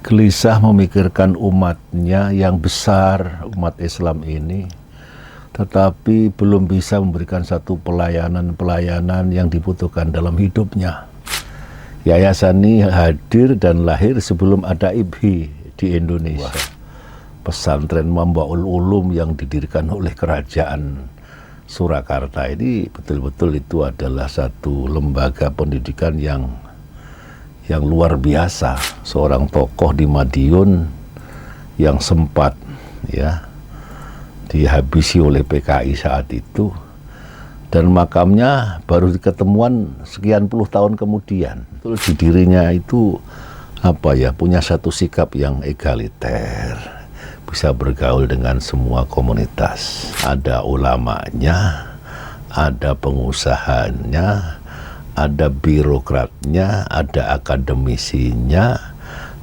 gelisah memikirkan umatnya yang besar, umat Islam ini, tetapi belum bisa memberikan satu pelayanan yang dibutuhkan dalam hidupnya. Yayasan ini hadir dan lahir sebelum ada IBHI di Indonesia. Pesantren Mambaul Ulum yang didirikan oleh kerajaan Surakarta ini betul-betul itu adalah satu lembaga pendidikan yang luar biasa. Seorang tokoh di Madiun yang sempat dihabisi oleh PKI saat itu, dan makamnya baru diketemuan sekian puluh tahun kemudian. Terus di dirinya itu punya satu sikap yang egaliter, bisa bergaul dengan semua komunitas. Ada ulamanya, ada pengusahanya, ada birokratnya, ada akademisinya,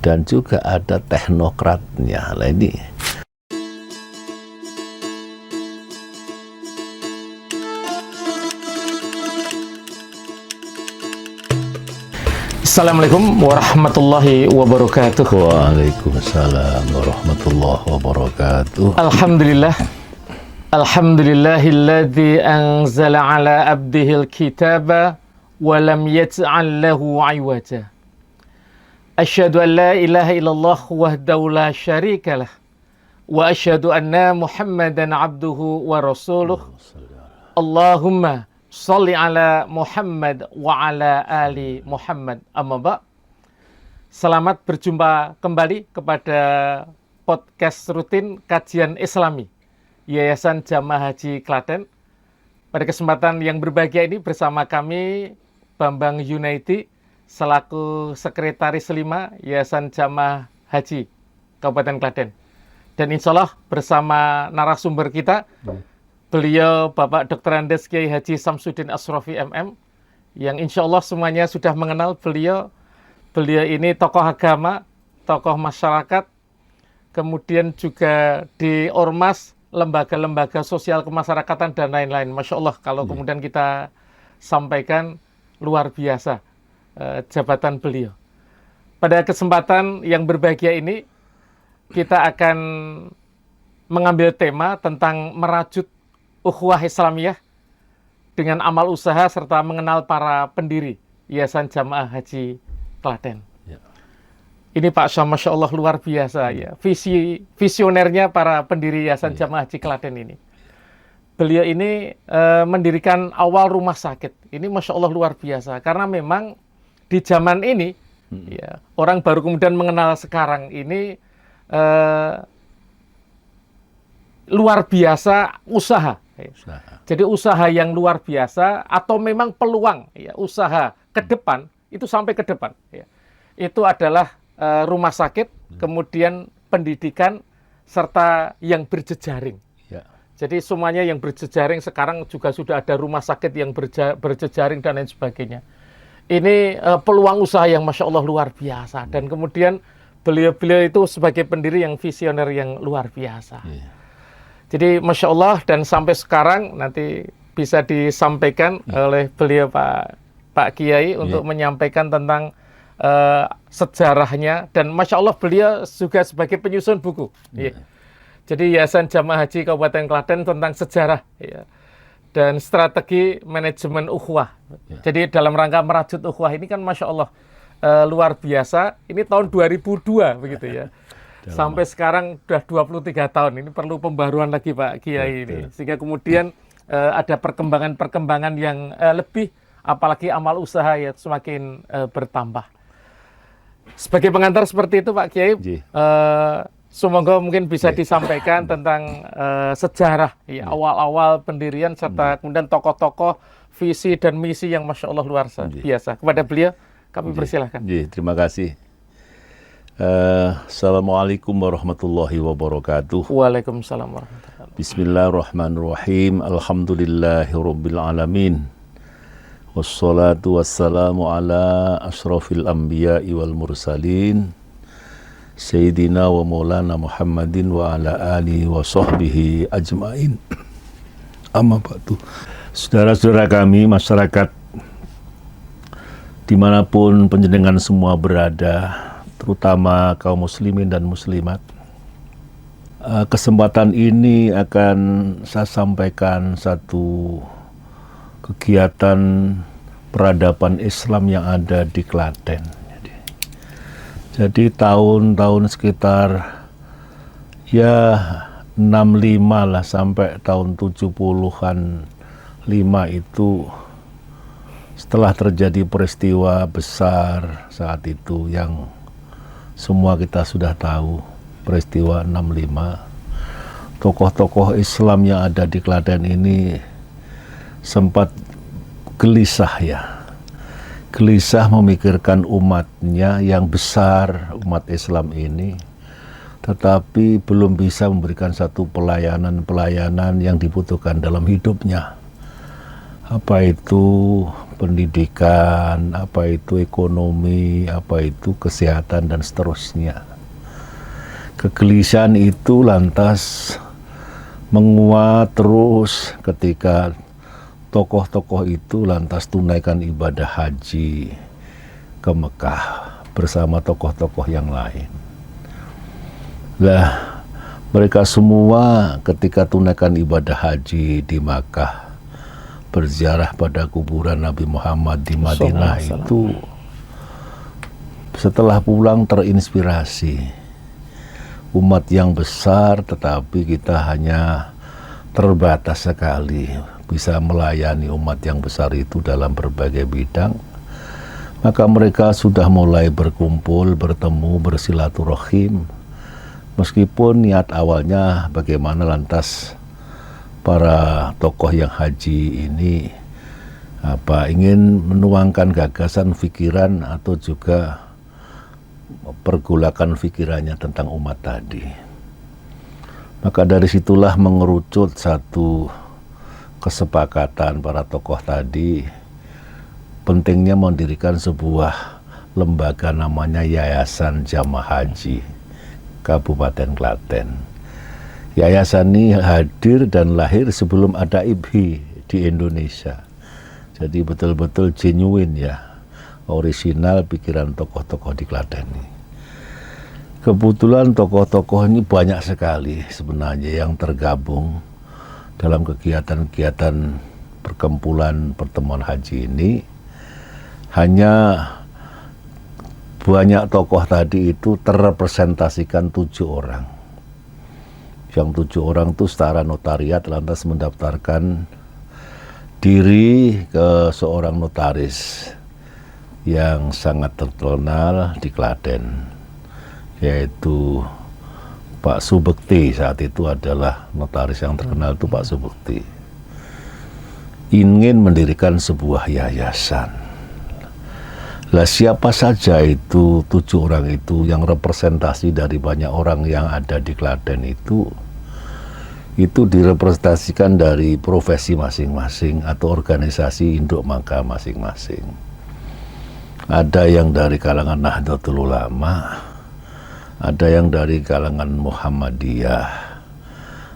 dan juga ada teknokratnya. Nah ini Assalamualaikum warahmatullahi wabarakatuh. Waalaikumsalam warahmatullahi wabarakatuh. Alhamdulillah. Alhamdulillahilladzi anzala ala abdihil kitaba wa lam yaj'al lahu 'iwaja. Asyhadu an la ilaha illallah wahdahu la syarikalah wa asyhadu anna Muhammadan 'abduhu wa rasuluh. Allahumma sholli ala Muhammad wa ala ali Muhammad. Amma ba'. Selamat berjumpa kembali kepada podcast rutin kajian Islami Yayasan Jamaah Haji Klaten. Pada kesempatan yang berbahagia ini bersama kami Bambang Yunaidi selaku Sekretaris 5 Yayasan Jamaah Haji Kabupaten Klaten. Dan insya Allah bersama narasumber kita, beliau Bapak Dr. Andes Kiai Haji Samsudin Asrofi MM, yang insya Allah semuanya sudah mengenal beliau. Beliau ini tokoh agama, tokoh masyarakat, kemudian juga di ormas, lembaga-lembaga sosial kemasyarakatan, dan lain-lain. Masya Allah, kalau kemudian kita sampaikan, luar biasa jabatan beliau. Pada kesempatan yang berbahagia ini, kita akan mengambil tema tentang merajut ukhuwah Islamiyah dengan amal usaha serta mengenal para pendiri Yayasan Jamaah Haji Klaten. Ya. Ini Pak Syam, Masya Allah luar biasa ya. Visionernya para pendiri Yayasan Jamaah Haji Klaten ini. Beliau ini mendirikan awal rumah sakit. Ini Masya Allah luar biasa. Karena memang di zaman ini, orang baru kemudian mengenal sekarang ini luar biasa usaha. Jadi usaha yang luar biasa atau memang peluang usaha ke depan, itu sampai ke depan. Itu adalah rumah sakit, kemudian pendidikan, serta yang berjejaring. Jadi semuanya yang berjejaring, sekarang juga sudah ada rumah sakit yang berjejaring dan lain sebagainya. Ini peluang usaha yang Masya Allah luar biasa. Dan kemudian beliau itu sebagai pendiri yang visioner yang luar biasa. Jadi Masya Allah, dan sampai sekarang nanti bisa disampaikan oleh beliau Pak Kiai untuk menyampaikan tentang sejarahnya. Dan Masya Allah beliau juga sebagai penyusun buku. Jadi Yayasan Jamaah Haji Kabupaten Klaten tentang sejarah dan strategi manajemen ukhuwah. Jadi dalam rangka merajut ukhuwah ini kan Masya Allah luar biasa. Ini tahun 2002 begitu ya. Sampai sekarang sudah 23 tahun. Ini perlu pembaruan lagi Pak Kiai ini. Sehingga kemudian ada perkembangan yang lebih, apalagi amal usaha ya semakin bertambah. Sebagai pengantar seperti itu Pak Kiai, semoga mungkin bisa disampaikan tentang sejarah awal-awal pendirian serta kemudian tokoh-tokoh, visi dan misi yang Masya Allah luar biasa. Kepada beliau kami persilahkan. Terima kasih. Assalamualaikum warahmatullahi wabarakatuh. Waalaikumsalam warahmatullahi wabarakatuh. Bismillahirrahmanirrahim. Alhamdulillahirabbil alamin. Wassalatu wassalamu ala asyrafil anbiya'i wal mursalin. Sayyidina wa maulana Muhammadin wa ala alihi wa sahbihi ajmain. Amma ba'du. Saudara-saudara kami, masyarakat dimanapun panjenengan semua berada, terutama kaum muslimin dan muslimat. Kesempatan ini akan saya sampaikan satu kegiatan peradaban Islam yang ada di Klaten. Jadi tahun-tahun sekitar ya 65 lah sampai tahun 70-an 5 itu, setelah terjadi peristiwa besar saat itu yang semua kita sudah tahu, peristiwa 65, tokoh-tokoh Islam yang ada di Klaten ini sempat gelisah memikirkan umatnya yang besar, umat Islam ini, tetapi belum bisa memberikan satu pelayanan yang dibutuhkan dalam hidupnya. Apa itu pendidikan, apa itu ekonomi, apa itu kesehatan, dan seterusnya. Kegelisahan itu lantas menguat terus ketika tokoh-tokoh itu lantas tunaikan ibadah haji ke Mekah bersama tokoh-tokoh yang lain. Lah, mereka semua ketika tunaikan ibadah haji di Makkah, berziarah pada kuburan Nabi Muhammad di Madinah itu, setelah pulang terinspirasi. Umat yang besar tetapi kita hanya terbatas sekali bisa melayani umat yang besar itu dalam berbagai bidang. Maka mereka sudah mulai berkumpul, bertemu, bersilaturahim. Meskipun niat awalnya bagaimana lantas para tokoh yang haji ini ingin menuangkan gagasan, pikiran, atau juga pergolakan pikirannya tentang umat tadi. Maka dari situlah mengerucut satu kesepakatan para tokoh tadi, pentingnya mendirikan sebuah lembaga namanya Yayasan Jamaah Haji Kabupaten Klaten. Yayasan ini hadir dan lahir sebelum ada IBHI di Indonesia. Jadi betul-betul genuine ya, orisinal pikiran tokoh-tokoh di Klaten ini. Kebetulan tokoh-tokoh ini banyak sekali sebenarnya yang tergabung dalam kegiatan-kegiatan perkumpulan pertemuan haji ini. Hanya banyak tokoh tadi itu terrepresentasikan 7 orang. Yang 7 orang itu setara notariat lantas mendaftarkan diri ke seorang notaris yang sangat terkenal di Klaten, yaitu Pak Subekti. Saat itu adalah notaris yang terkenal itu Pak Subekti. Ingin mendirikan sebuah yayasan. Lah siapa saja itu 7 orang itu yang representasi dari banyak orang yang ada di Klaten itu direpresentasikan dari profesi masing-masing atau organisasi induk maka masing-masing. Ada yang dari kalangan Nahdlatul Ulama, ada yang dari kalangan Muhammadiyah,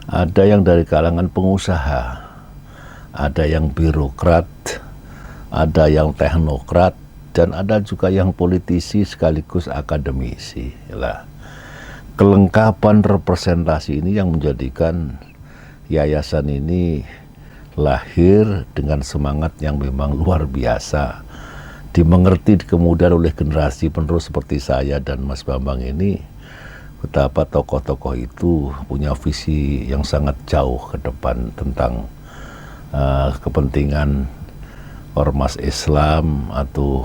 ada yang dari kalangan pengusaha, ada yang birokrat, ada yang teknokrat, dan ada juga yang politisi sekaligus akademisi. Lah, kelengkapan representasi ini yang menjadikan yayasan ini lahir dengan semangat yang memang luar biasa, dimengerti kemudian oleh generasi penerus seperti saya dan Mas Bambang ini, betapa tokoh-tokoh itu punya visi yang sangat jauh ke depan tentang kepentingan ormas Islam atau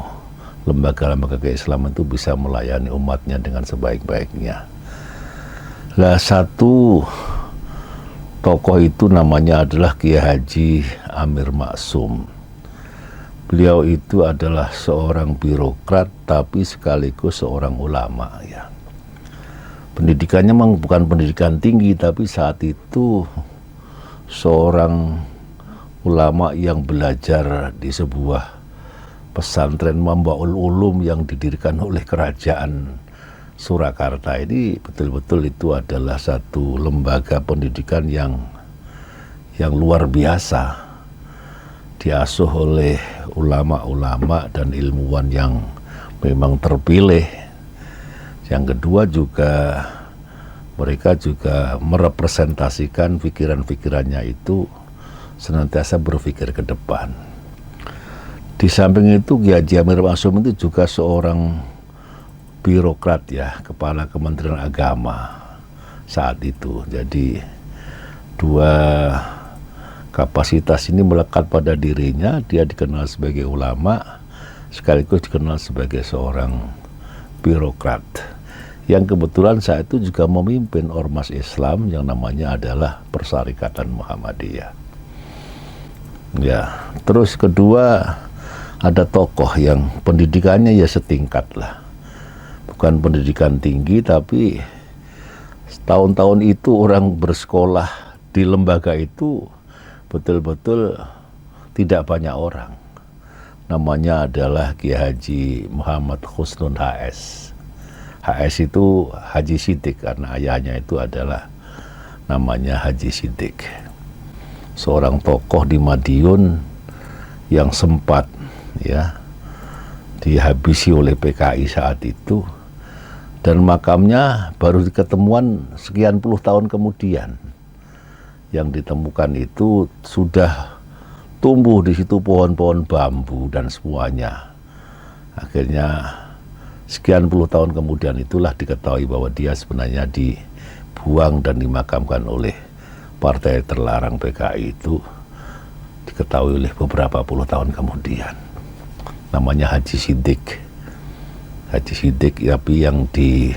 lembaga-lembaga keislaman itu bisa melayani umatnya dengan sebaik-baiknya. Lah, satu tokoh itu namanya adalah Kiai Haji Amir Maksum. Beliau itu adalah seorang birokrat tapi sekaligus seorang ulama ya. Pendidikannya memang bukan pendidikan tinggi, tapi saat itu seorang ulama yang belajar di sebuah pesantren Mambaul Ulum yang didirikan oleh kerajaan Surakarta. Ini betul-betul itu adalah satu lembaga pendidikan yang luar biasa, diasuh oleh ulama-ulama dan ilmuwan yang memang terpilih. Yang kedua juga mereka juga merepresentasikan pikiran-pikirannya itu senantiasa berpikir ke depan. Di samping itu Kiai Haji Amir Maksum itu juga seorang birokrat ya, kepala Kementerian Agama saat itu. Jadi dua kapasitas ini melekat pada dirinya. Dia dikenal sebagai ulama sekaligus dikenal sebagai seorang birokrat yang kebetulan saat itu juga memimpin ormas Islam yang namanya adalah Persyarikatan Muhammadiyah. Ya, terus kedua ada tokoh yang pendidikannya ya setingkat lah, bukan pendidikan tinggi, tapi tahun-tahun itu orang bersekolah di lembaga itu betul-betul tidak banyak orang. Namanya adalah Kiai Haji Muhammad Husnun HS. HS itu Haji Sidik karena ayahnya itu adalah namanya Haji Sidik. Seorang tokoh di Madiun yang sempat ya dihabisi oleh PKI saat itu, dan makamnya baru diketemuan sekian puluh tahun kemudian. Yang ditemukan itu sudah tumbuh di situ pohon-pohon bambu dan semuanya. Akhirnya sekian puluh tahun kemudian itulah diketahui bahwa dia sebenarnya dibuang dan dimakamkan oleh partai terlarang PKI itu, diketahui oleh beberapa puluh tahun kemudian. Namanya Haji Sidik. Haji Sidik tapi yang di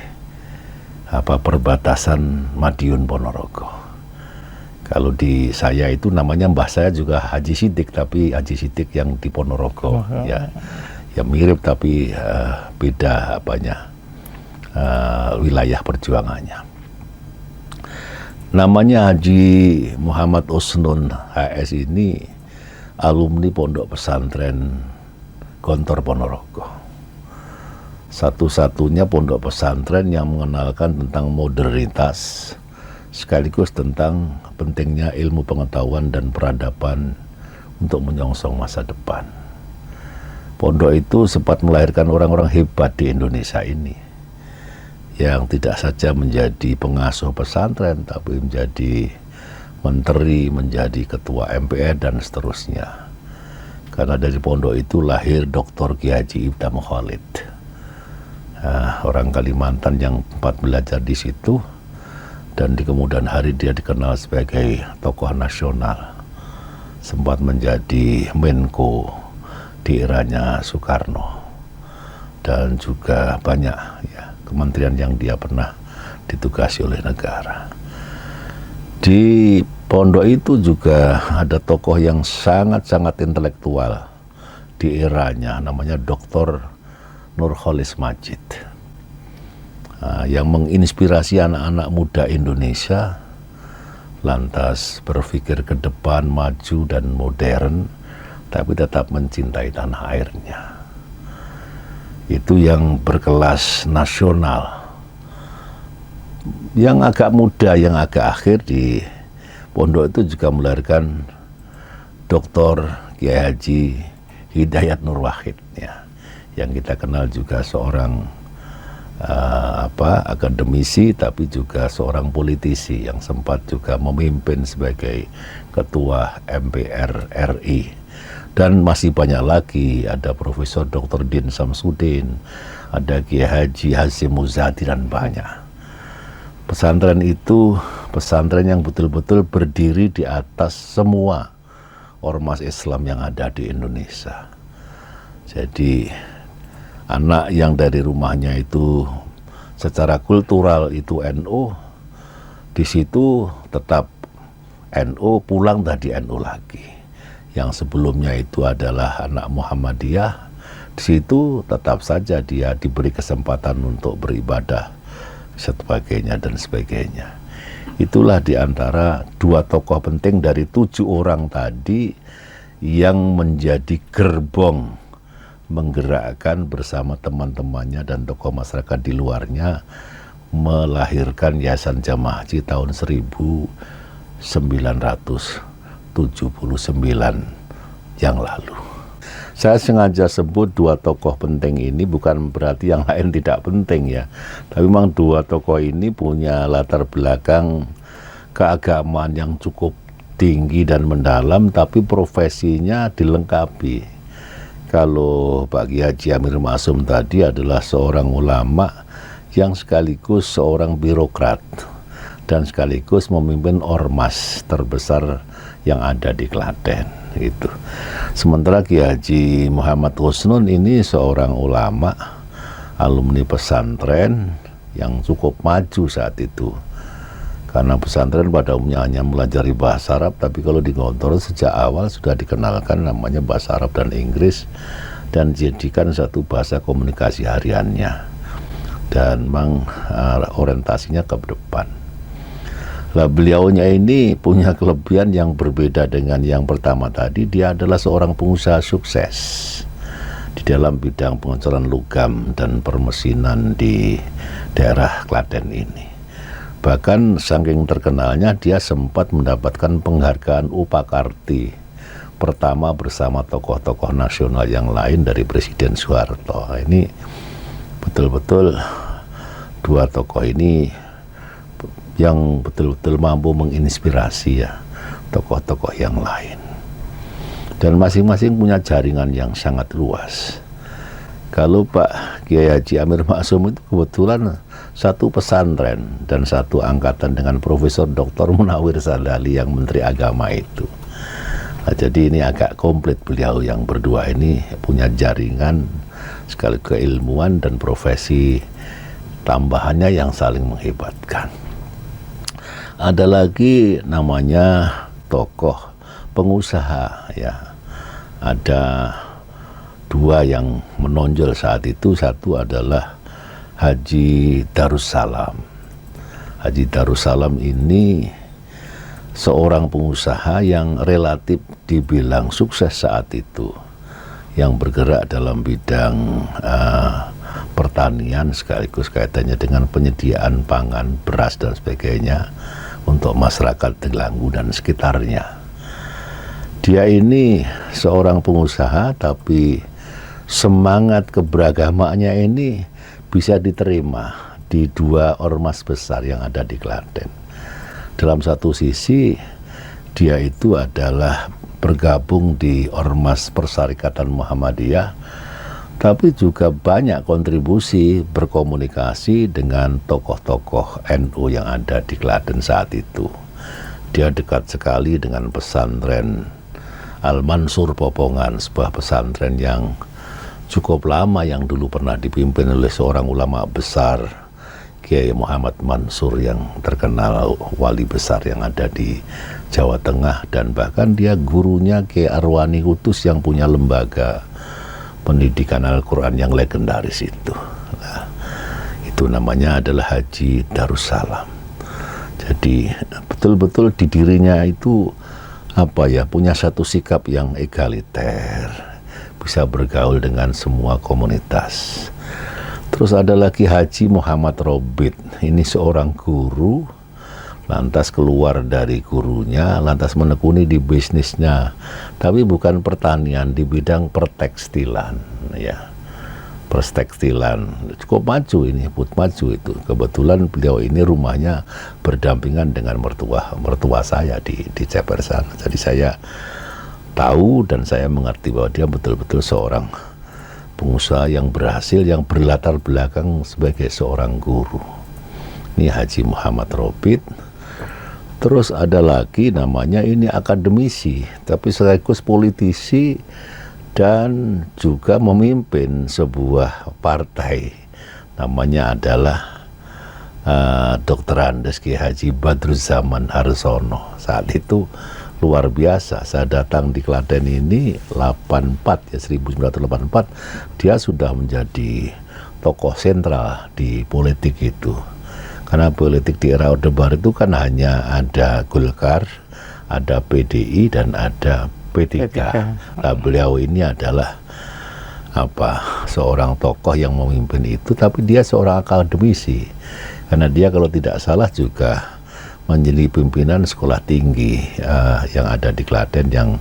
perbatasan Madiun Ponorogo. Kalau di saya itu namanya mbah saya juga Haji Sidik, tapi Haji Sidik yang di Ponorogo. Ya mirip tapi beda wilayah perjuangannya. Namanya Haji Muhammad Husnun HS ini alumni Pondok Pesantren Gontor Ponorogo. Satu-satunya pondok pesantren yang mengenalkan tentang modernitas sekaligus tentang pentingnya ilmu pengetahuan dan peradaban untuk menyongsong masa depan. Pondok itu sempat melahirkan orang-orang hebat di Indonesia ini, yang tidak saja menjadi pengasuh pesantren, tapi menjadi menteri, menjadi ketua MPR, dan seterusnya. Karena dari pondok itu lahir Dr. Kiai Haji Ibtam Khalid, orang Kalimantan yang sempat belajar di situ, dan di kemudian hari dia dikenal sebagai tokoh nasional, sempat menjadi Menko di eranya Soekarno, dan juga banyak ya kementerian yang dia pernah ditugasi oleh negara. Di pondok itu juga ada tokoh yang sangat-sangat intelektual di eranya, namanya Dr. Nurholis Majid, yang menginspirasi anak-anak muda Indonesia lantas berpikir ke depan, maju dan modern, tapi tetap mencintai tanah airnya. Itu yang berkelas nasional. Yang agak muda, yang agak akhir di pondok itu juga melahirkan Dr. Kiai Haji Hidayat Nur Wahid ya, yang kita kenal juga seorang akademisi tapi juga seorang politisi yang sempat juga memimpin sebagai ketua MPR RI. Dan masih banyak lagi, ada Profesor Dr. Din Samsudin, ada Kiai Haji Hasyim Muzadi, dan banyak. Pesantren itu pesantren yang betul-betul berdiri di atas semua ormas Islam yang ada di Indonesia. Jadi anak yang dari rumahnya itu secara kultural itu NU, di situ tetap NU, pulang tadi NU lagi. Yang sebelumnya itu adalah anak Muhammadiyah, di situ tetap saja dia diberi kesempatan untuk beribadah sebagainya dan sebagainya. Itulah diantara dua tokoh penting dari 7 orang tadi yang menjadi gerbong menggerakkan bersama teman-temannya dan tokoh masyarakat di luarnya melahirkan Yayasan Jamaah Haji tahun 1979 yang lalu. Saya sengaja sebut dua tokoh penting ini bukan berarti yang lain tidak penting ya. Tapi memang dua tokoh ini punya latar belakang keagamaan yang cukup tinggi dan mendalam, tapi profesinya dilengkapi. Kalau Pak Kiai Haji Amir Maksum tadi adalah seorang ulama yang sekaligus seorang birokrat dan sekaligus memimpin ormas terbesar yang ada di Klaten itu. Sementara Kiai Haji Muhammad Husnun ini seorang ulama, alumni pesantren yang cukup maju saat itu. Karena pesantren pada umumnya hanya melajari bahasa Arab, tapi kalau di Ngontor sejak awal sudah dikenalkan namanya bahasa Arab dan Inggris, dan dijadikan satu bahasa komunikasi hariannya. Dan memang orientasinya ke depan. Lah beliaunya ini punya kelebihan yang berbeda dengan yang pertama tadi. Dia adalah seorang pengusaha sukses di dalam bidang pengecoran logam dan permesinan di daerah Klaten ini. Bahkan saking terkenalnya dia sempat mendapatkan penghargaan Upakarti pertama bersama tokoh-tokoh nasional yang lain dari Presiden Soeharto. Ini betul-betul dua tokoh ini yang betul-betul mampu menginspirasi ya tokoh-tokoh yang lain. Dan masing-masing punya jaringan yang sangat luas. Kalau Pak Kiai Haji Amir Maksum itu kebetulan satu pesantren dan satu angkatan dengan Profesor Dr. Munawir Sallali yang Menteri Agama itu. Nah, jadi ini agak komplit beliau yang berdua ini punya jaringan sekali keilmuan dan profesi tambahannya yang saling menghebatkan. Ada lagi namanya tokoh pengusaha ya. Ada dua yang menonjol saat itu. Satu adalah Haji Darussalam. Haji Darussalam ini seorang pengusaha yang relatif dibilang sukses saat itu, yang bergerak dalam bidang pertanian sekaligus kaitannya dengan penyediaan pangan, beras dan sebagainya untuk masyarakat Delanggu dan sekitarnya. Dia ini seorang pengusaha, tapi semangat keberagamaannya ini bisa diterima di dua ormas besar yang ada di Klaten. Dalam satu sisi dia itu adalah bergabung di ormas Persyarikatan Muhammadiyah, tapi juga banyak kontribusi berkomunikasi dengan tokoh-tokoh NU yang ada di Klaten saat itu. Dia dekat sekali dengan pesantren Al-Mansur Popongan, sebuah pesantren yang cukup lama yang dulu pernah dipimpin oleh seorang ulama besar, Kiai Muhammad Mansur, yang terkenal wali besar yang ada di Jawa Tengah, dan bahkan dia gurunya Kiai Arwani Kudus yang punya lembaga pendidikan Al-Quran yang legendaris itu. Nah, itu namanya adalah Haji Darussalam. Jadi betul-betul di dirinya itu punya satu sikap yang egaliter, bisa bergaul dengan semua komunitas. Terus ada lagi Haji Muhammad Robit. Ini seorang guru, lantas keluar dari gurunya, lantas menekuni di bisnisnya, tapi bukan pertanian, di bidang pertekstilan ya. Pertekstilan cukup maju ini, maju itu. Kebetulan beliau ini rumahnya berdampingan dengan mertua saya di Ceper sana. Jadi saya tahu dan saya mengerti bahwa dia betul-betul seorang pengusaha yang berhasil, yang berlatar belakang sebagai seorang guru. Ini Haji Muhammad Robit. Terus ada lagi namanya ini akademisi, tapi sekaligus politisi dan juga memimpin sebuah partai. Namanya adalah Dr. Andes Kiai Haji Badruzzaman Harsono. Saat itu luar biasa. Saya datang di Klaten ini 1984, dia sudah menjadi tokoh sentral di politik itu. Karena politik di era Orde Baru itu kan hanya ada Golkar, ada PDI dan ada P3. Nah, beliau ini adalah seorang tokoh yang memimpin itu, tapi dia seorang akademisi. Karena dia kalau tidak salah juga menjadi pimpinan sekolah tinggi yang ada di Klaten yang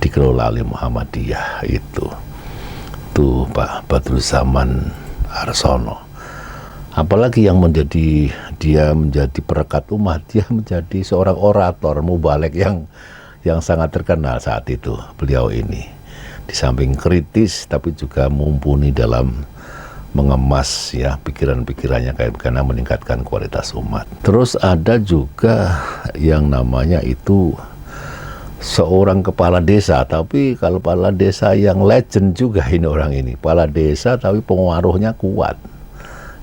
dikelola oleh Muhammadiyah itu Pak Badruzzaman Harsono. Apalagi yang dia menjadi perekat umat, dia menjadi seorang orator mubalek yang sangat terkenal saat itu. Beliau ini di samping kritis tapi juga mumpuni dalam mengemas ya pikiran-pikirannya karena meningkatkan kualitas umat. Terus ada juga yang namanya itu seorang kepala desa, tapi kalau kepala desa yang legend juga ini orang ini. Kepala desa tapi pengaruhnya kuat.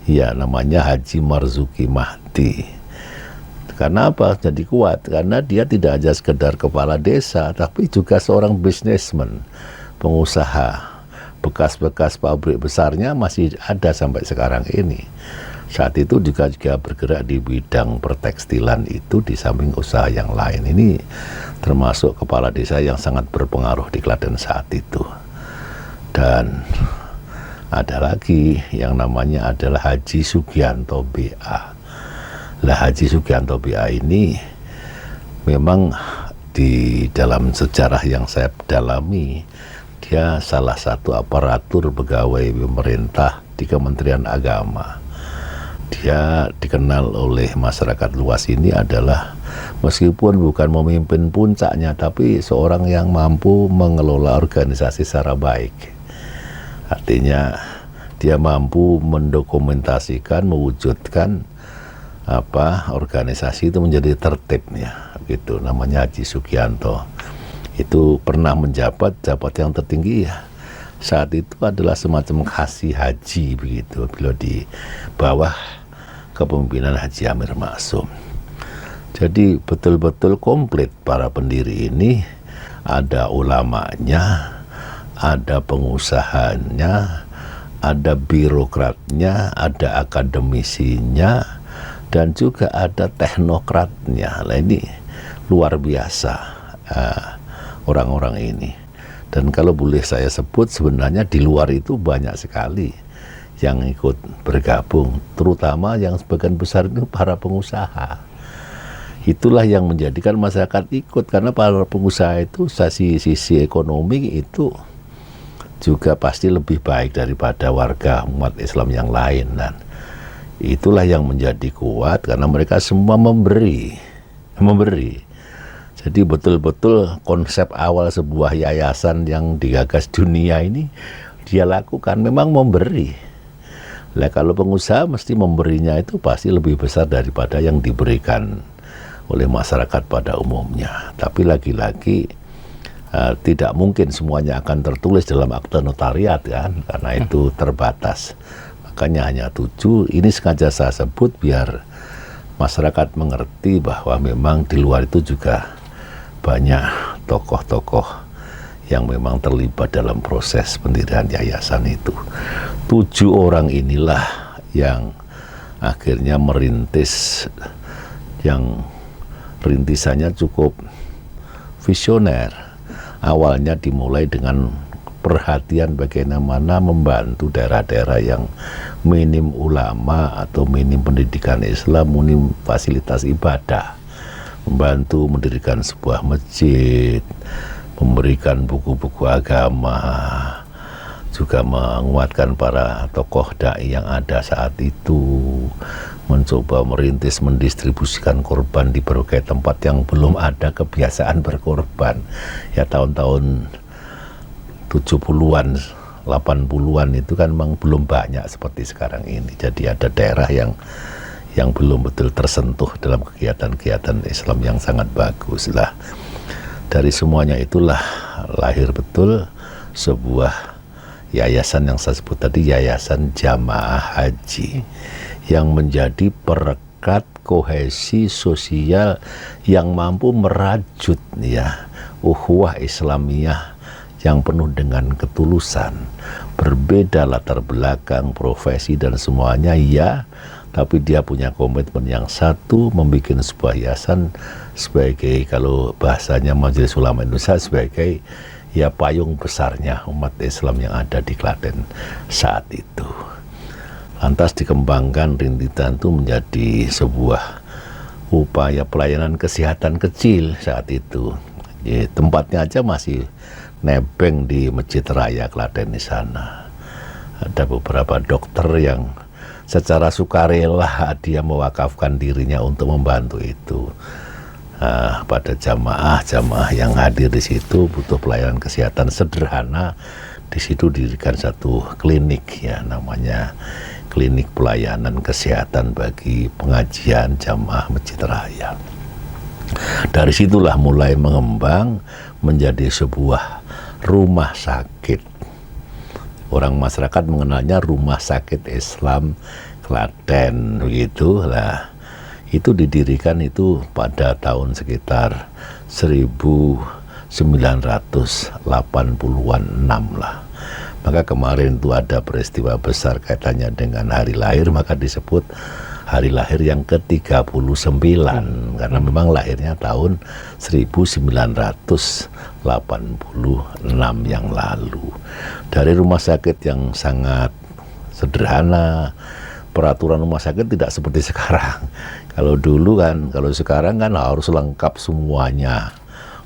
Ya, namanya Haji Marzuki Mahdi. Karena apa jadi kuat? Karena dia tidak hanya sekedar kepala desa, tapi juga seorang bisnismen, pengusaha. Bekas-bekas pabrik besarnya masih ada sampai sekarang ini. Saat itu juga bergerak di bidang pertekstilan itu di samping usaha yang lain. Ini termasuk kepala desa yang sangat berpengaruh di Klaten saat itu. Dan ada lagi yang namanya adalah Haji Sugianto BA. Lah Haji Sugianto BA ini memang di dalam sejarah yang saya dalami, dia salah satu aparatur pegawai pemerintah di Kementerian Agama. Dia dikenal oleh masyarakat luas ini adalah meskipun bukan memimpin puncaknya, tapi seorang yang mampu mengelola organisasi secara baik. Artinya dia mampu mendokumentasikan, mewujudkan organisasi itu menjadi tertib ya, gitu. Namanya Haji Sugianto. Itu pernah menjabat yang tertinggi ya. Saat itu adalah semacam kasih haji begitu, beliau di bawah kepemimpinan Haji Amir Maksum. Jadi betul-betul komplit para pendiri ini, ada ulamanya, ada pengusahanya, ada birokratnya, ada akademisinya, dan juga ada teknokratnya. Nah ini luar biasa orang-orang ini. Dan kalau boleh saya sebut, sebenarnya di luar itu banyak sekali yang ikut bergabung, terutama yang sebagian besar itu para pengusaha. Itulah yang menjadikan masyarakat ikut, karena para pengusaha itu sisi ekonomi itu juga pasti lebih baik daripada warga umat Islam yang lain. Dan itulah yang menjadi kuat karena mereka semua memberi. Jadi betul-betul konsep awal sebuah yayasan yang digagas dunia ini dia lakukan memang memberi. Nah, kalau pengusaha mesti memberinya itu pasti lebih besar daripada yang diberikan oleh masyarakat pada umumnya. Tapi lagi-lagi tidak mungkin semuanya akan tertulis dalam akte notariat kan, karena itu terbatas. Makanya hanya 7. Ini sengaja saya sebut biar masyarakat mengerti bahwa memang di luar itu juga banyak tokoh-tokoh yang memang terlibat dalam proses pendirian yayasan itu. 7 orang inilah yang akhirnya merintis, yang rintisannya cukup visioner. Awalnya dimulai dengan perhatian bagaimana membantu daerah-daerah yang minim ulama atau minim pendidikan Islam, minim fasilitas ibadah. Membantu mendirikan sebuah masjid, memberikan buku-buku agama, juga menguatkan para tokoh dai yang ada saat itu, mencoba merintis mendistribusikan korban di berbagai tempat yang belum ada kebiasaan berkorban. Ya tahun-tahun 70-an, 80-an itu kan memang belum banyak seperti sekarang ini. Jadi ada daerah yang belum betul tersentuh dalam kegiatan-kegiatan Islam yang sangat bagus lah. Dari semuanya itulah lahir betul sebuah yayasan yang saya sebut tadi, Yayasan Jamaah Haji, yang menjadi perekat kohesi sosial yang mampu merajut ya ukhuwah Islamiyah yang penuh dengan ketulusan. Berbeda latar belakang, profesi dan semuanya ya, tapi dia punya komitmen yang satu, membuat sebuah yayasan sebagai, kalau bahasanya Majelis Ulama Indonesia, sebagai ya payung besarnya umat Islam yang ada di Klaten saat itu. Lantas dikembangkan rintisan itu menjadi sebuah upaya pelayanan kesehatan kecil saat itu. Ya, tempatnya aja masih nebeng di Masjid Raya Klaten di sana. Ada beberapa dokter yang secara sukarela dia mewakafkan dirinya untuk membantu itu. Pada jamaah yang hadir di situ butuh pelayanan kesehatan sederhana. Di situ didirikan satu klinik ya, namanya klinik pelayanan kesehatan bagi pengajian jamaah Masjid Raya. Dari situlah mulai mengembang menjadi sebuah rumah sakit. Orang masyarakat mengenalnya Rumah Sakit Islam Klaten, begitu lah. Itu didirikan itu pada tahun sekitar 1986 lah. Maka kemarin itu ada peristiwa besar kaitannya dengan hari lahir, maka disebut hari lahir yang ke-39 karena memang lahirnya tahun 1986 yang lalu. Dari rumah sakit yang sangat sederhana, peraturan rumah sakit tidak seperti sekarang. Kalau dulu kan, kalau sekarang kan harus lengkap semuanya.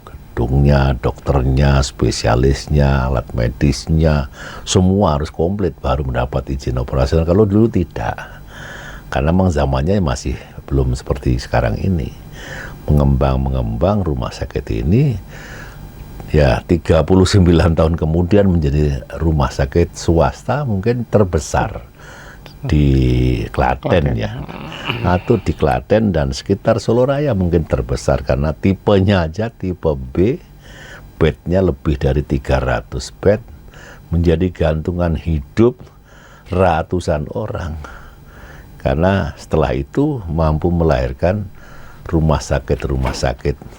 Gedungnya, dokternya, spesialisnya, alat medisnya, semua harus komplit baru mendapat izin operasional. Kalau dulu tidak. Karena memang zamannya masih belum seperti sekarang ini. Mengembang rumah sakit ini, ya 39 tahun kemudian menjadi rumah sakit swasta mungkin terbesar di Klaten ya. Atau di Klaten dan sekitar Solo Raya mungkin terbesar karena tipenya aja tipe B, bednya lebih dari 300 bed, menjadi gantungan hidup ratusan orang. Karena setelah itu mampu melahirkan rumah sakit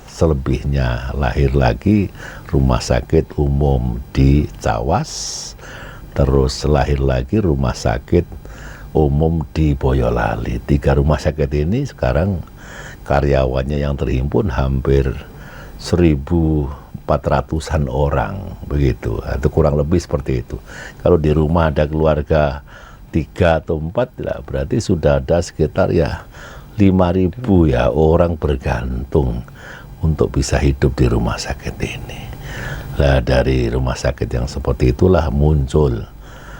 selebihnya lahir lagi rumah sakit umum di Cawas, terus lahir lagi rumah sakit umum di Boyolali. 3 rumah sakit ini sekarang karyawannya yang terhimpun hampir 1.400-an orang begitu, atau kurang lebih seperti itu. Kalau di rumah ada keluarga 3 atau 4 ya, berarti sudah ada sekitar ya 5.000 ya orang bergantung untuk bisa hidup di rumah sakit ini. Nah, dari rumah sakit yang seperti itulah muncul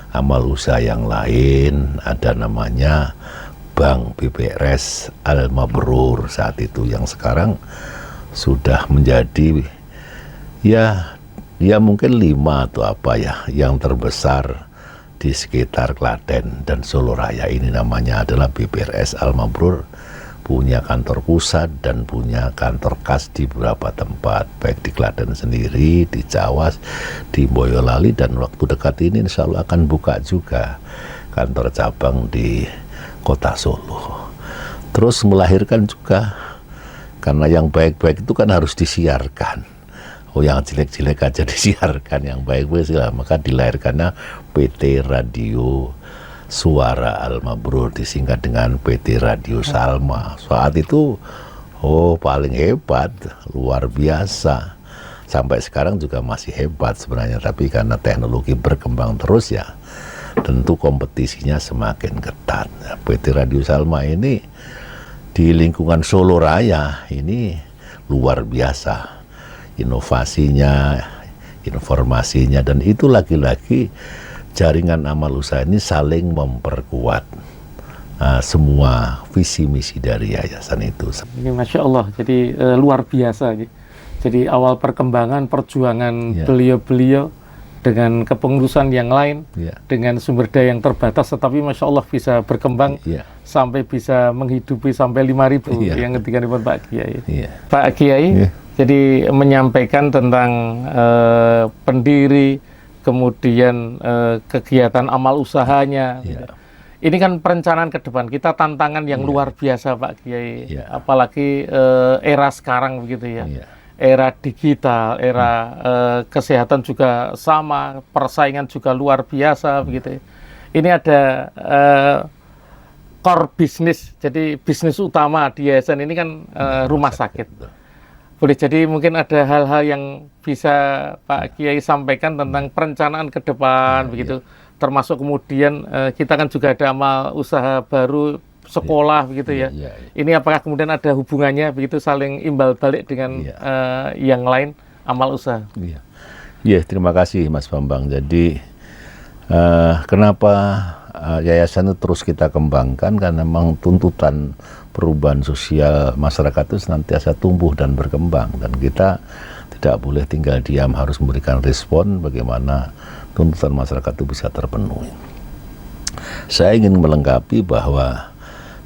amal usaha yang lain, ada namanya Bank BPRS Al Mabrur saat itu, yang sekarang sudah menjadi ya mungkin 5 atau apa ya yang terbesar di sekitar Klaten dan Solo Raya ini. Namanya adalah BPRS Al Mabrur, punya kantor pusat dan punya kantor kas di beberapa tempat, baik di Klaten sendiri, di Cawas, di Boyolali, dan waktu dekat ini insya Allah akan buka juga kantor cabang di kota Solo. Terus melahirkan juga, karena yang baik-baik itu kan harus disiarkan. Oh, yang jelek-jelek aja disiarkan, yang baik-baik segala. Maka dilahirkannya PT Radio Suara Al Mabrur, disingkat dengan PT Radio Salma. Saat itu paling hebat, luar biasa. Sampai sekarang juga masih hebat sebenarnya, tapi karena teknologi berkembang terus ya, tentu kompetisinya semakin ketat. PT Radio Salma ini di lingkungan Solo Raya ini luar biasa. Inovasinya, informasinya, dan itu lagi-lagi jaringan amal usaha ini saling memperkuat semua visi misi dari yayasan itu. Ini Masya Allah, jadi luar biasa. Jadi awal perkembangan perjuangan beliau-beliau dengan kepengurusan yang lain, dengan sumber daya yang terbatas, tetapi Masya Allah bisa berkembang sampai bisa menghidupi sampai 5.000 yang ketika di Pak Kiai. Pak Kiai, jadi menyampaikan tentang pendiri, kemudian kegiatan amal usahanya. Ini kan perencanaan ke depan, kita tantangan yang luar biasa Pak Kiai, apalagi era sekarang begitu ya. Era digital, era kesehatan juga sama, persaingan juga luar biasa begitu. Ini ada core bisnis, jadi bisnis utama di yayasan ini kan rumah sakit. Boleh jadi mungkin ada hal-hal yang bisa Pak Kiai sampaikan tentang perencanaan ke depan begitu. Termasuk kemudian kita kan juga ada amal usaha baru sekolah begitu ya. Ini apakah kemudian ada hubungannya begitu saling imbal balik dengan yang lain amal usaha? Iya, terima kasih Mas Bambang. Jadi kenapa yayasan itu terus kita kembangkan, karena memang tuntutan perubahan sosial masyarakat itu senantiasa tumbuh dan berkembang, dan kita tidak boleh tinggal diam, harus memberikan respon bagaimana tuntutan masyarakat itu bisa terpenuhi. Saya ingin melengkapi bahwa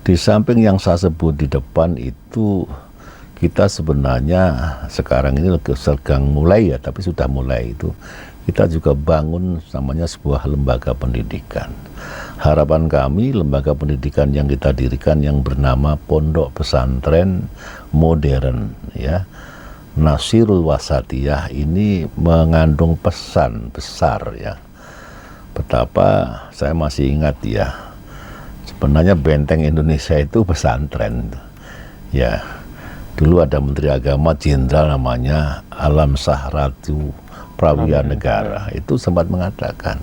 di samping yang saya sebut di depan itu, kita sebenarnya sekarang ini sedang mulai ya, tapi sudah mulai itu, kita juga bangun namanya sebuah lembaga pendidikan. Harapan kami lembaga pendidikan yang kita dirikan yang bernama Pondok Pesantren Modern ya, Nasirul Wasatiyah, ini mengandung pesan besar ya. Betapa saya masih ingat ya, sebenarnya benteng Indonesia itu pesantren ya. Dulu ada Menteri Agama Jenderal namanya Alam Sahratu Prawira Negara, itu sempat mengatakan,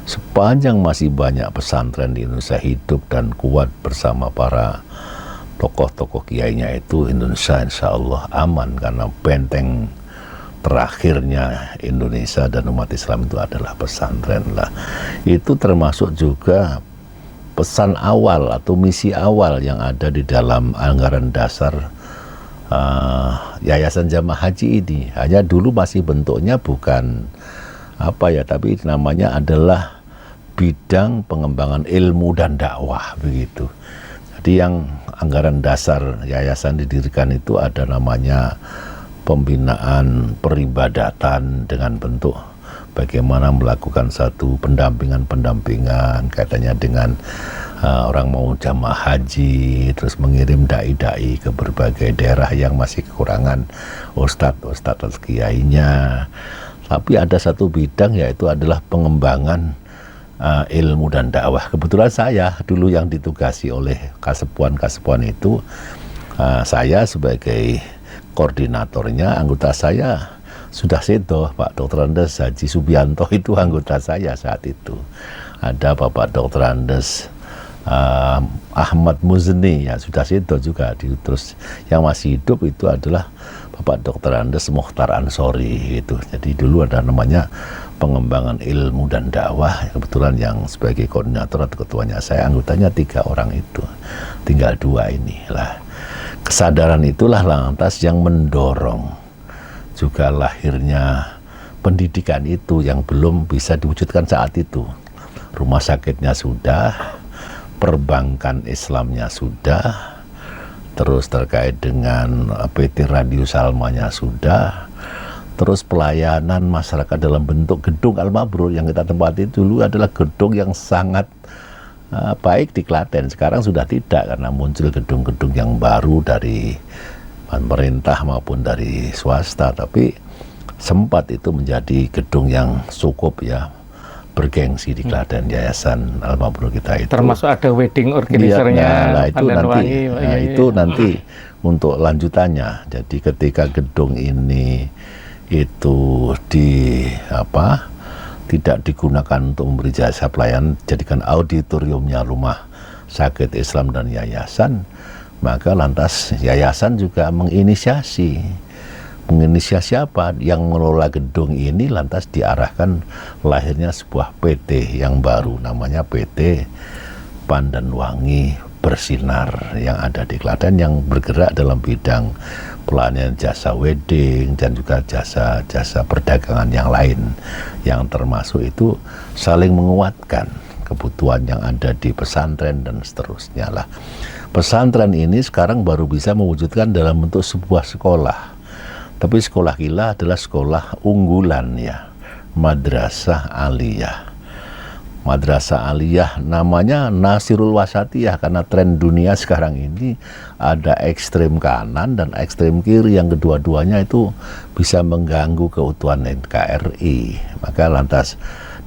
sepanjang masih banyak pesantren di Indonesia hidup dan kuat bersama para tokoh-tokoh kiainya, itu Indonesia insya Allah aman, karena benteng terakhirnya Indonesia dan umat Islam itu adalah pesantren lah. Itu termasuk juga pesan awal atau misi awal yang ada di dalam anggaran dasar Yayasan Jamaah Haji ini. Hanya dulu masih bentuknya bukan apa ya, tapi namanya adalah bidang pengembangan ilmu dan dakwah begitu. Jadi yang anggaran dasar yayasan didirikan itu ada namanya pembinaan peribadatan dengan bentuk bagaimana melakukan satu pendampingan kaitannya dengan orang mau jamaah haji, terus mengirim dai-dai ke berbagai daerah yang masih kekurangan ustadz atau kiainya. Tapi ada satu bidang, yaitu adalah pengembangan ilmu dan dakwah. Kebetulan saya dulu yang ditugasi oleh kasepuan itu, saya sebagai koordinatornya, anggota saya sudah sedo, Pak Dr. Andes Haji Subianto itu anggota saya saat itu. Ada Bapak Dr. Andes Ahmad Muzni ya sudah sedo juga. Terus yang masih hidup itu adalah Bapak Dr. Andes Mukhtar Ansori itu. Jadi dulu ada namanya pengembangan ilmu dan dakwah. Kebetulan yang sebagai koordinator atau ketuanya saya, anggotanya 3 orang itu. Tinggal 2 ini lah. Kesadaran itulah lantas yang mendorong juga lahirnya pendidikan itu yang belum bisa diwujudkan saat itu. Rumah sakitnya sudah, perbankan Islamnya sudah, terus terkait dengan PT Radio Salmanya sudah, terus pelayanan masyarakat dalam bentuk gedung Al-Mabrur yang kita tempati dulu adalah gedung yang sangat baik di Klaten. Sekarang sudah tidak, karena muncul gedung-gedung yang baru dari pemerintah maupun dari swasta, tapi sempat itu menjadi gedung yang cukup ya bergengsi di Klaten, Yayasan Al-Mabrur kita itu. Termasuk ada wedding organisernya. Itu nanti untuk lanjutannya. Jadi ketika gedung ini itu tidak digunakan untuk memberi jasa pelayanan, jadikan auditoriumnya rumah sakit Islam dan yayasan, maka lantas yayasan juga menginisiasi apa yang mengelola gedung ini, lantas diarahkan lahirnya sebuah PT yang baru namanya PT Pandanwangi Bersinar yang ada di Klaten, yang bergerak dalam bidang pelayanan jasa wedding dan juga jasa perdagangan yang lain, yang termasuk itu saling menguatkan kebutuhan yang ada di pesantren dan seterusnya lah. Pesantren ini sekarang baru bisa mewujudkan dalam bentuk sebuah sekolah. Tapi sekolah kita adalah sekolah unggulan ya, Madrasah Aliyah. Madrasah Aliyah namanya Nasirul Wasatiyah, karena tren dunia sekarang ini ada ekstrem kanan dan ekstrem kiri, yang kedua-duanya itu bisa mengganggu keutuhan NKRI. Maka lantas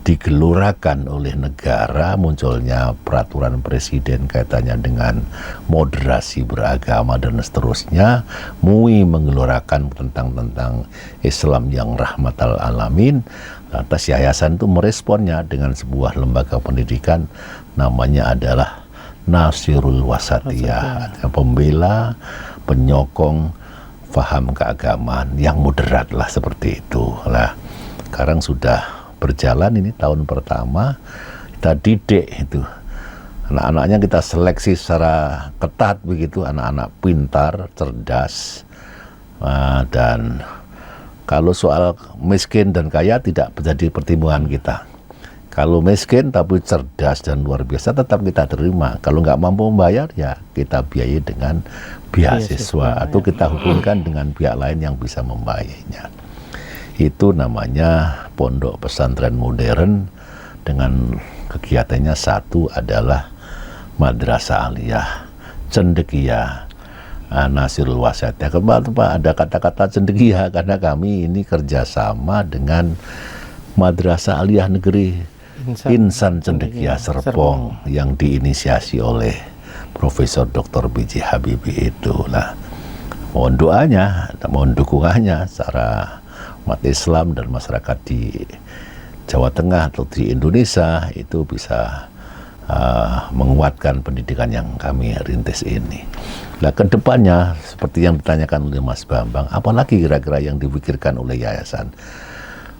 digelurakan oleh negara munculnya peraturan presiden kaitannya dengan moderasi beragama dan seterusnya, MUI menggelurakan tentang Islam yang rahmatal alamin. Lantas yayasan itu meresponnya dengan sebuah lembaga pendidikan namanya adalah nasirul wasatiyah, pembela, penyokong faham keagamaan yang moderat lah, seperti itu lah. Sekarang sudah berjalan ini tahun pertama, kita didik itu anak-anaknya, kita seleksi secara ketat begitu, anak-anak pintar, cerdas, dan kalau soal miskin dan kaya tidak menjadi pertimbangan kita. Kalau miskin tapi cerdas dan luar biasa tetap kita terima. Kalau nggak mampu membayar ya kita biayai dengan beasiswa atau kita hubungkan dengan pihak lain yang bisa membayarnya. Itu namanya pondok pesantren modern dengan kegiatannya satu adalah madrasah aliyah cendekia nasirul wasatiyah. Kenapa ada kata-kata cendekia? Karena kami ini kerjasama dengan madrasah aliyah negeri Insan Cendekia Serpong yang diinisiasi oleh Profesor Dr. B.J. Habibie itulah. Mohon doanya, mohon dukungannya secara umat Islam dan masyarakat di Jawa Tengah atau di Indonesia itu bisa menguatkan pendidikan yang kami rintis ini. Nah, kedepannya seperti yang ditanyakan oleh Mas Bambang, apalagi kira-kira yang dipikirkan oleh yayasan?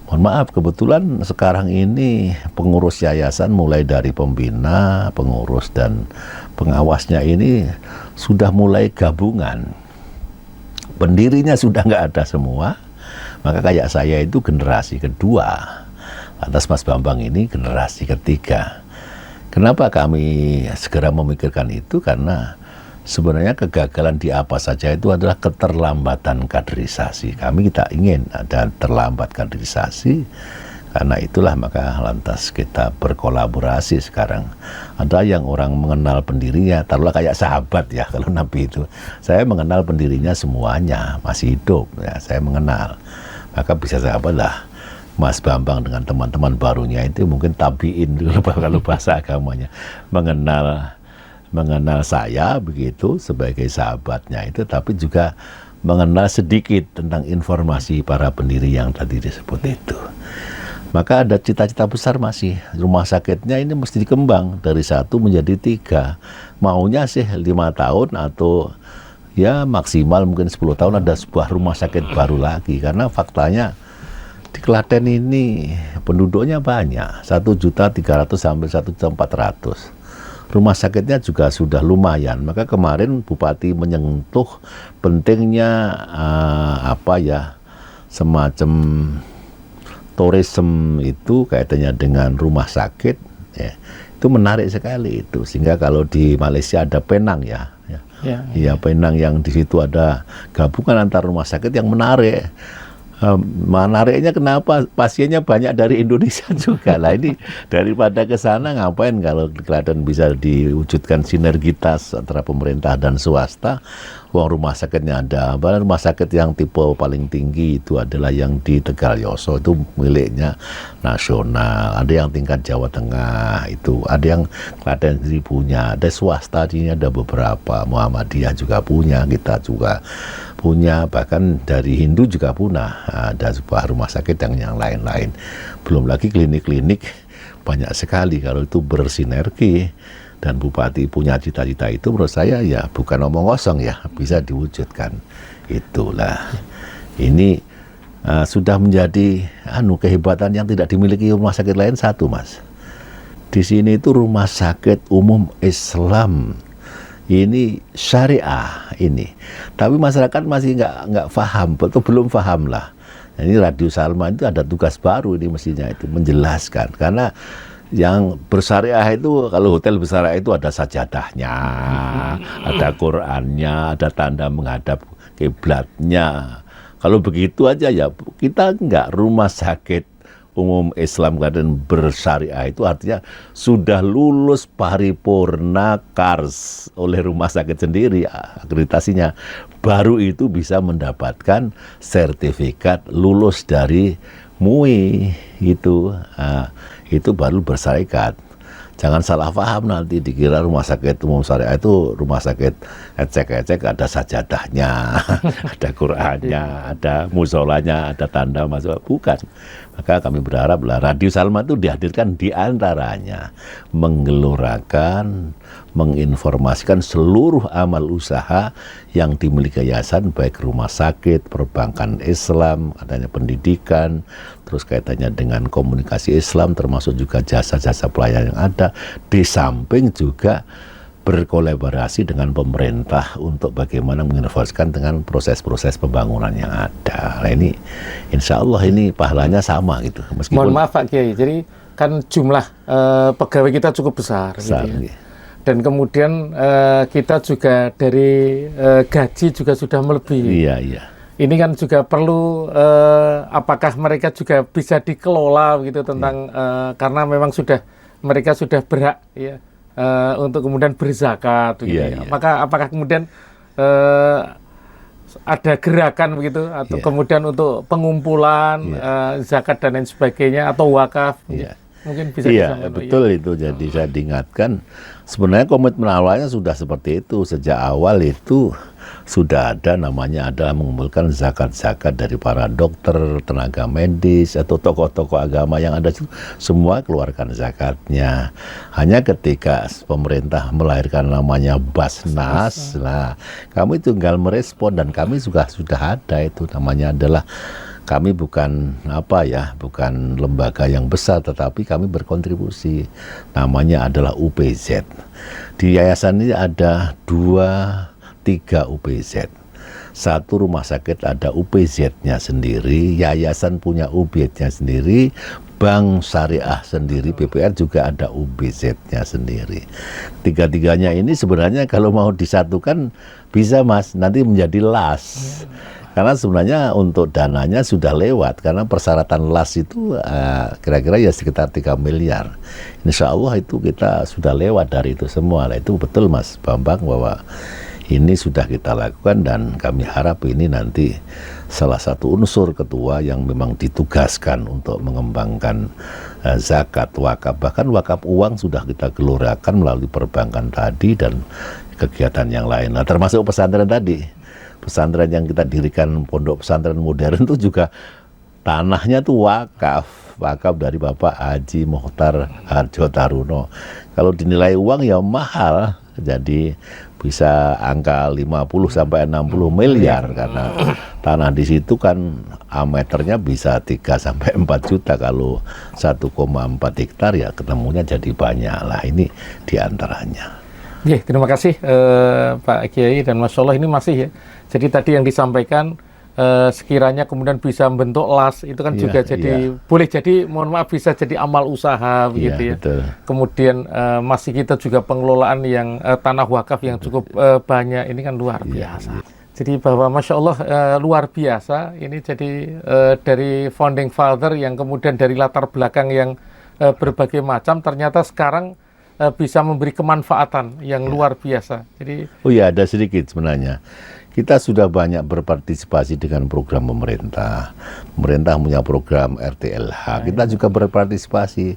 Mohon maaf, kebetulan sekarang ini pengurus yayasan mulai dari pembina, pengurus dan pengawasnya ini sudah mulai gabungan. Pendirinya sudah nggak ada semua, maka kayak saya itu generasi kedua. Lantas Mas Bambang ini generasi ketiga. Kenapa kami segera memikirkan itu? Karena sebenarnya kegagalan di apa saja itu adalah keterlambatan kaderisasi. Kami tidak ingin ada terlambat kaderisasi, karena itulah maka lantas kita berkolaborasi sekarang. Ada yang orang mengenal pendirinya, taruhlah kayak sahabat ya, kalau Nabi itu. Saya mengenal pendirinya semuanya, masih hidup, ya, saya mengenal. Maka bisa sahabat lah. Mas Bambang dengan teman-teman barunya itu mungkin tabiin kalau bahasa agamanya, mengenal saya begitu sebagai sahabatnya itu, tapi juga mengenal sedikit tentang informasi para pendiri yang tadi disebut itu. Maka ada cita-cita besar masih, rumah sakitnya ini mesti dikembang dari 1 menjadi 3. Maunya sih 5 tahun atau ya maksimal mungkin 10 tahun ada sebuah rumah sakit baru lagi. Karena faktanya di Klaten ini penduduknya banyak, 1.300.000 sampai 1.400.000. Rumah sakitnya juga sudah lumayan. Maka kemarin Bupati menyentuh pentingnya semacam tourism itu kaitannya dengan rumah sakit, ya. Itu menarik sekali itu. Sehingga kalau di Malaysia ada Penang ya Penang yang di situ ada gabungan antara rumah sakit yang menarik. Menariknya kenapa? Pasiennya banyak dari Indonesia juga lah. Ini daripada ke sana ngapain kalau Klaten bisa diwujudkan sinergitas antara pemerintah dan swasta. Uang rumah sakitnya ada. Rumah sakit yang tipe paling tinggi itu adalah yang di Tegal Yoso, itu miliknya nasional. Ada yang tingkat Jawa Tengah itu, ada yang Klaten sendiri punya, ada swasta di sini ada beberapa. Muhammadiyah juga punya, kita juga punya, bahkan dari Hindu juga punya. Ada sebuah rumah sakit yang lain-lain. Belum lagi klinik-klinik banyak sekali. Kalau itu bersinergi dan Bupati punya cita-cita itu, menurut saya ya bukan omong kosong ya, bisa diwujudkan. Itulah. Ini sudah menjadi kehebatan yang tidak dimiliki rumah sakit lain satu, Mas. Di sini itu rumah sakit umum Islam. Ini syariah ini. Tapi masyarakat masih nggak paham, atau belum paham lah. Ini Radio Salma itu ada tugas baru ini mestinya itu menjelaskan, karena yang bersyariah itu, kalau hotel bersyariah itu ada sajadahnya, ada Qurannya, ada tanda menghadap kiblatnya. Kalau begitu aja ya kita enggak. Rumah sakit umum Islam Klaten bersyariah itu artinya sudah lulus paripurna KARS oleh rumah sakit sendiri akreditasinya, baru itu bisa mendapatkan sertifikat lulus dari MUI itu baru bersyarikat. Jangan salah paham nanti dikira rumah sakit umum syariah itu rumah sakit ecek-ecek, ada sajadahnya, ada Qur'annya, ada musolanya, ada tanda masuk. Bukan. Maka kami berharap lah Radio Salma itu dihadirkan di antaranya menggelorakan, menginformasikan seluruh amal usaha yang dimiliki yayasan, baik rumah sakit, perbankan Islam, adanya pendidikan, terus kaitannya dengan komunikasi Islam, termasuk juga jasa-jasa pelayanan yang ada, di samping juga berkolaborasi dengan pemerintah untuk bagaimana menginformasikan dengan proses-proses pembangunan yang ada. Nah ini insya Allah ini pahalanya sama gitu. Meskipun mohon maaf Pak Kiai, jadi kan jumlah pegawai kita cukup besar gitu ya. Dan kemudian kita juga dari gaji juga sudah melebihi. Iya, iya. Ini kan juga perlu apakah mereka juga bisa dikelola gitu tentang karena memang mereka sudah berhak ya untuk kemudian berzakat gitu ya. Maka apakah kemudian ada gerakan begitu atau kemudian untuk pengumpulan zakat dan lain sebagainya atau wakaf? Mungkin bisa disampaikan. Betul itu. Jadi saya diingatkan sebenarnya komitmen awalnya sudah seperti itu. Sejak awal itu sudah ada namanya adalah mengumpulkan zakat-zakat dari para dokter, tenaga medis atau tokoh-tokoh agama yang ada, semua keluarkan zakatnya. Hanya ketika pemerintah melahirkan namanya Basnas, nah kami tinggal merespon dan kami juga sudah ada itu namanya adalah kami bukan bukan lembaga yang besar, tetapi kami berkontribusi. Namanya adalah UPZ. Di yayasan ini ada 2-3 UPZ. Satu rumah sakit ada UPZ-nya sendiri, yayasan punya UPZ-nya sendiri, bank syariah sendiri, BPR juga ada UPZ-nya sendiri. Tiga-tiganya ini sebenarnya kalau mau disatukan bisa Mas, nanti menjadi LAS. Karena sebenarnya untuk dananya sudah lewat, karena persyaratan LAS itu kira-kira ya sekitar 3 miliar. Insya Allah itu kita sudah lewat dari itu semua. Nah, itu betul Mas Bambang bahwa ini sudah kita lakukan dan kami harap ini nanti salah satu unsur ketua yang memang ditugaskan untuk mengembangkan zakat, wakaf. Bahkan wakaf uang sudah kita gelorakan melalui perbankan tadi dan kegiatan yang lain. Nah, termasuk pesantren tadi. Pesantren yang kita dirikan pondok pesantren modern itu juga tanahnya tuh wakaf dari Bapak Haji Mokhtar Harjo Taruno. Kalau dinilai uang ya mahal, jadi bisa angka 50 sampai 60 miliar karena tanah di situ kan meternya bisa 3 sampai 4 juta, kalau 1,4 hektar ya ketemunya jadi banyak lah. Ini diantaranya. Terima kasih Pak Kiai, dan Masya Allah ini masih ya. Jadi tadi yang disampaikan sekiranya kemudian bisa membentuk LAS itu kan juga jadi boleh jadi, mohon maaf, bisa jadi amal usaha begitu ya. Betul. Kemudian masih kita juga pengelolaan yang tanah wakaf yang cukup banyak, ini kan luar biasa. Jadi bahwa Masya Allah luar biasa ini, jadi dari founding father yang kemudian dari latar belakang yang berbagai macam, ternyata sekarang bisa memberi kemanfaatan yang luar biasa. Jadi ada sedikit sebenarnya. Kita sudah banyak berpartisipasi dengan program pemerintah. Pemerintah punya program RTLH. Kita juga berpartisipasi.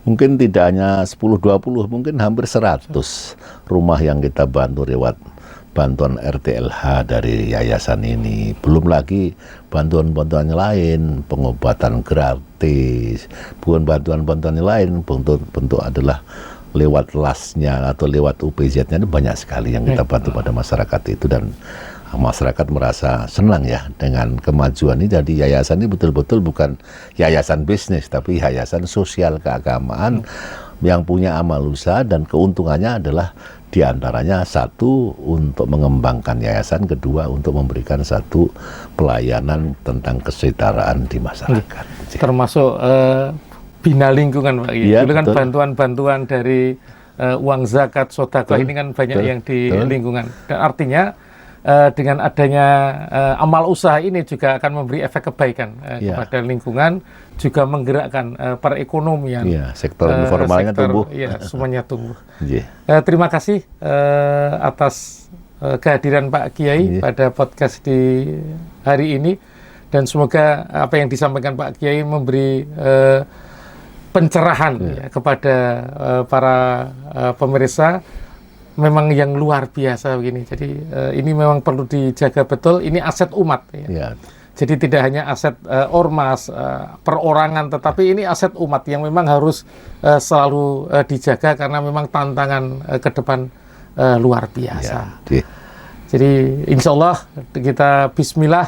Mungkin tidak hanya 10-20, mungkin hampir 100 rumah yang kita bantu lewat bantuan RTLH dari yayasan ini. Belum lagi bantuan-bantuan lain, pengobatan gratis, bukan bantuan-bantuan lain, bentuk adalah lewat LAS-nya atau lewat UPZ-nya. Itu banyak sekali yang kita bantu pada masyarakat itu, dan masyarakat merasa senang ya dengan kemajuan ini. Jadi yayasan ini betul-betul bukan yayasan bisnis, tapi yayasan sosial keagamaan yang punya amal usaha, dan keuntungannya adalah diantaranya satu untuk mengembangkan yayasan, kedua untuk memberikan satu pelayanan tentang kesetaraan di masyarakat. Termasuk bina lingkungan Pak. Dulu kan bantuan-bantuan dari uang zakat, sedekah ini kan banyak yang di lingkungan, dan artinya dengan adanya amal usaha ini juga akan memberi efek kebaikan kepada lingkungan, juga menggerakkan perekonomian. Sektor informalnya tumbuh. Semuanya tumbuh. Terima kasih atas kehadiran Pak Kiai pada podcast di hari ini, dan semoga apa yang disampaikan Pak Kiai memberi pencerahan ya, kepada para pemirsa memang yang luar biasa begini. Jadi ini memang perlu dijaga betul. Ini aset umat. Ya. Ya. Jadi tidak hanya aset ormas, perorangan, tetapi ini aset umat yang memang harus selalu dijaga karena memang tantangan ke depan luar biasa. Ya. Jadi insya Allah kita bismillah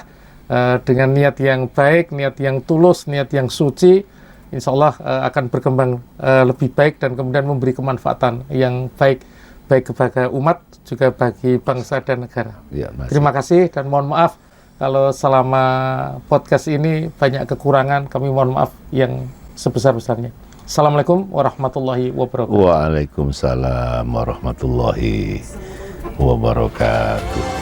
dengan niat yang baik, niat yang tulus, niat yang suci, insya Allah akan berkembang lebih baik dan kemudian memberi kemanfaatan yang baik kepada umat, juga bagi bangsa dan negara. Ya, Terima kasih dan mohon maaf kalau selama podcast ini banyak kekurangan, kami mohon maaf yang sebesar-besarnya. Assalamualaikum warahmatullahi wabarakatuh. Waalaikumsalam warahmatullahi wabarakatuh.